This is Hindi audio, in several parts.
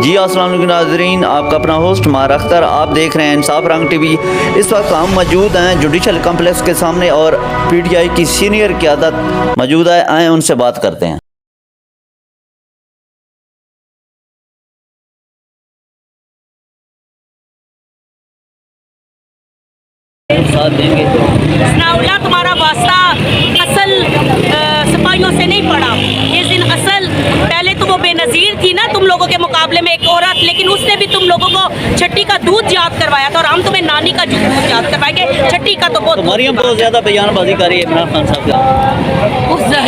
जी अस्सलाम वालेकुम नाज़रीन, आपका अपना होस्ट मार अख्तर, आप देख रहे हैं इंसाफ रंग टीवी। इस वक्त हम मौजूद हैं जुडिशल कम्प्लेक्स के सामने और पीटीआई की सीनियर क़यादत मौजूद है। आए उनसे बात करते हैं। साथ देंगे तुम्हारा वास्ता असल सिपाहियों से नहीं पड़ा। इस दिन असल पहले तो वो बेनज़ीर थी ना तुम लोगों के मुकाबले में एक औरत, लेकिन उसने भी तुम लोगों को छठी का दूध याद करवाया था और हम तुम्हें नानी का दूध याद करवाएंगे। छठी का तो बहुत मरियम बहुत ज्यादा बयानबाजी कर रही है इमरान खान साहब का।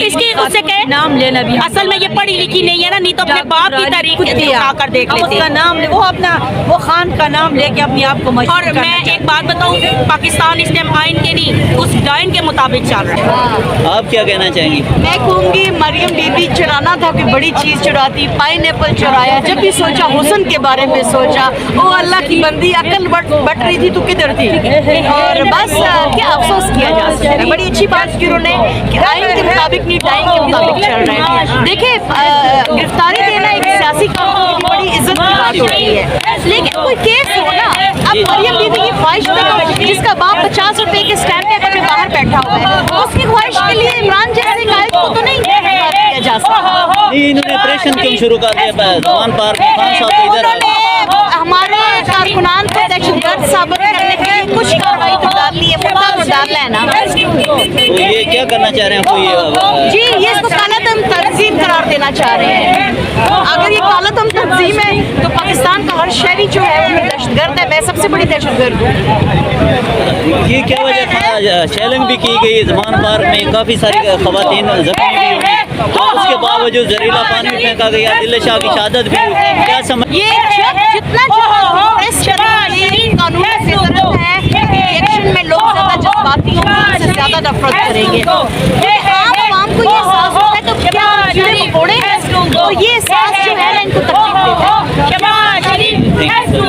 इसकी उससे कहे नाम लेना भी असल में ये पढ़ी लिखी नहीं है ना, नहीं तो अपने बाप की तारीख आकर देख लेते। उसका नाम वो अपना वो खान का नाम लेके अपने आप को मशहूर और मैं एक बात बताऊं, पाकिस्तान इस टाइम आइन के नहीं उस डाइन के मुताबिक चल रहा है। आप क्या कहना चाहेंगी? मैं कहूँगी मरियम बीबी चुराना था, कोई बड़ी चीज़ चुराती, पाइनएप्पल चुराया। जब भी सोचा हुस्न के बारे में सोचा, ओ अल्लाह की बंदी अकल बट रही थी, तू किधर थी? और बस क्या अफसोस किया जा सकता है। बड़ी अच्छी बात की उन्होंने कि आइन के मुताबिक नहीं डाइन के मुताबिक चल रहे हैं। देखिए गिरफ्तारी देना एक सियासी कानून की बड़ी इज्जत की बात होती है, लेकिन कोई केस हो ना। अब मरियम बीबी की ख्वाहिश तो जिसका बाप 50 रुपए के स्टैम्प पेपर में बाहर बैठा हुआ है, उसकी ख्वाहिश के लिए इमरान जैसे कायद को तो नहीं किया जा सकता। इन्होंने ऑपरेशन क्यों शुरू कर दिया? जवान पार्क खान साहब तो इधर हमारे कारकुनान को दहशतगर्द साबित करने के लिए कुछ कार्रवाई तो डालनी है, मुद्दा तो डालना है ना। तो ये क्या करना चाह रहे हैं? कोई जी ये इसको कालातम तंजीम करार देना चाह रहे हैं। अगर ये कालातम तंजीम है तो पाकिस्तान का हर शहरी जो है वो दहशतगर्द है। मैं सबसे बड़ी दहशतगर्द हूँ। ये क्या वजह था? चैलेंज भी की गई जमान पार्क में, काफ़ी सारी ख़वातीन जख्मी भी हुई, तो उसके बावजूद जहरीला पानी फेंका गया, दिल शाह की शहादत भी हुई। क्या समझ ये जितना कानून से गलत है, एक्शन में लोग ज्यादा जज्बाती होंगे, उससे ज्यादा नफरत करेंगे। आम को ये एहसास होता है तो क्या कीड़े मकोड़े हैं, तो ये एहसास जो है ना इनको तकलीफ देता है।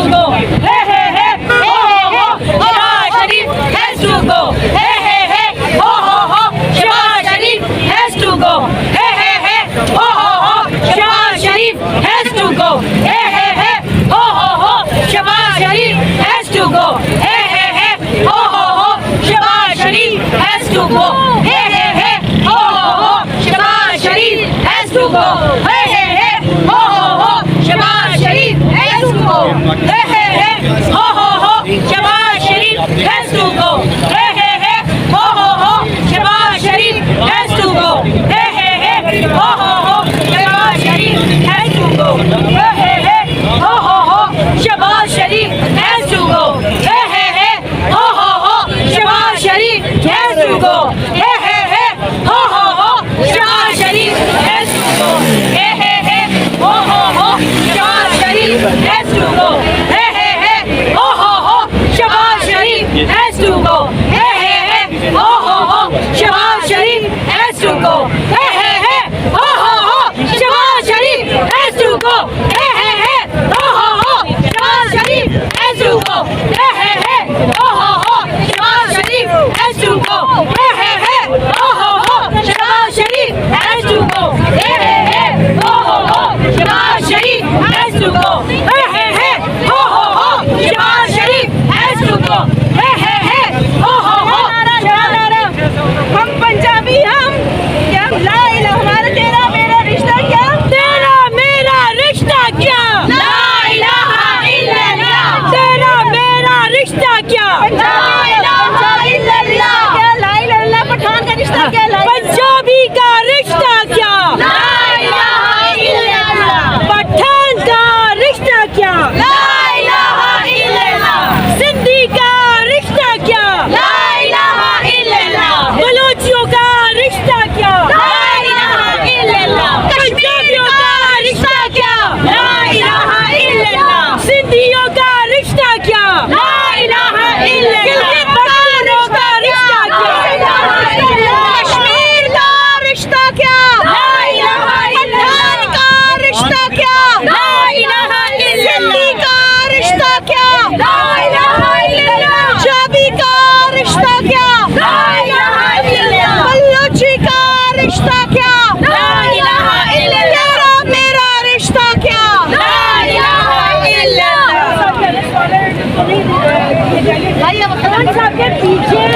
बताइए खान साहब के पीछे